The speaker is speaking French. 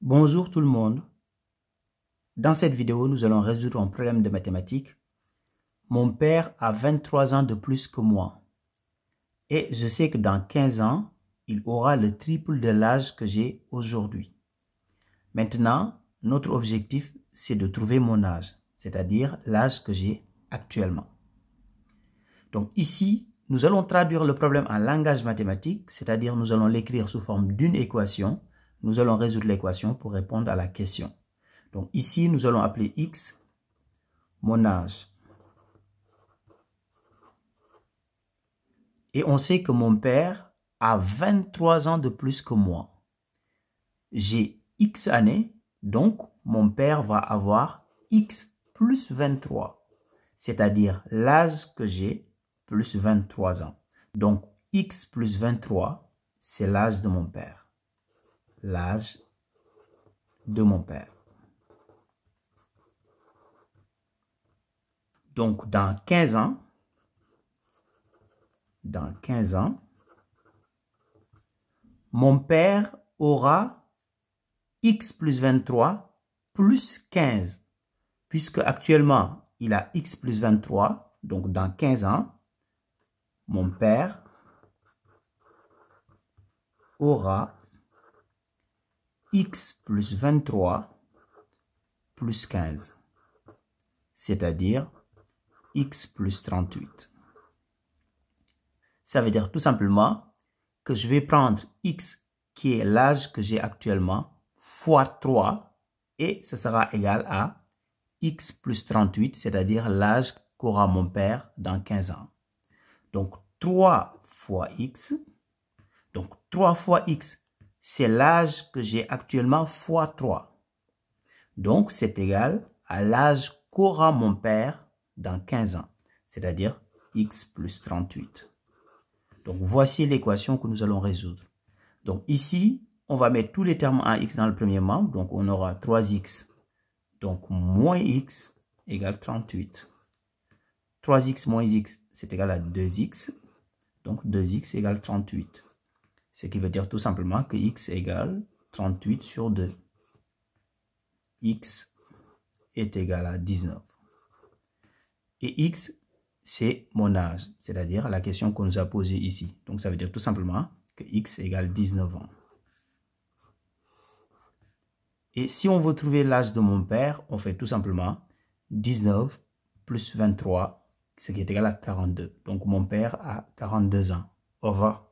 Bonjour tout le monde. Dans cette vidéo, nous allons résoudre un problème de mathématiques. Mon père a 23 ans de plus que moi. Et je sais que dans 15 ans, il aura le triple de l'âge que j'ai aujourd'hui. Maintenant, notre objectif, c'est de trouver mon âge, c'est-à-dire l'âge que j'ai actuellement. Donc ici, nous allons traduire le problème en langage mathématique, c'est-à-dire nous allons l'écrire sous forme d'une équation. Nous allons résoudre l'équation pour répondre à la question. Donc ici, nous allons appeler x mon âge. Et on sait que mon père a 23 ans de plus que moi. J'ai x années, donc mon père va avoir x plus 23, c'est-à-dire l'âge que j'ai plus 23 ans. Donc x plus 23, c'est l'âge de mon père. L'âge de mon père. Donc dans 15 ans, mon père aura x plus 23 plus 15. Puisque actuellement, il a x plus 23. Donc, dans 15 ans, mon père aura x plus 23 plus 15. C'est-à-dire x plus 38. Ça veut dire tout simplement que je vais prendre x qui est l'âge que j'ai actuellement fois 3 et ce sera égal à x plus 38, c'est-à-dire l'âge qu'aura mon père dans 15 ans. Donc 3 fois x, donc 3 fois x, c'est l'âge que j'ai actuellement fois 3. Donc c'est égal à l'âge qu'aura mon père dans 15 ans, c'est-à-dire x plus 38. Donc, voici l'équation que nous allons résoudre. Donc, ici, on va mettre tous les termes en x dans le premier membre. Donc, on aura 3x. Donc, moins x égale 38. 3x moins x, c'est égal à 2x. Donc, 2x égale 38. Ce qui veut dire tout simplement que x égale 38 sur 2. X est égal à 19. Et x, c'est mon âge, c'est-à-dire la question qu'on nous a posée ici. Donc, ça veut dire tout simplement que x égale 19 ans. Et si on veut trouver l'âge de mon père, on fait tout simplement 19 plus 23, ce qui est égal à 42. Donc, mon père a 42 ans. Au revoir.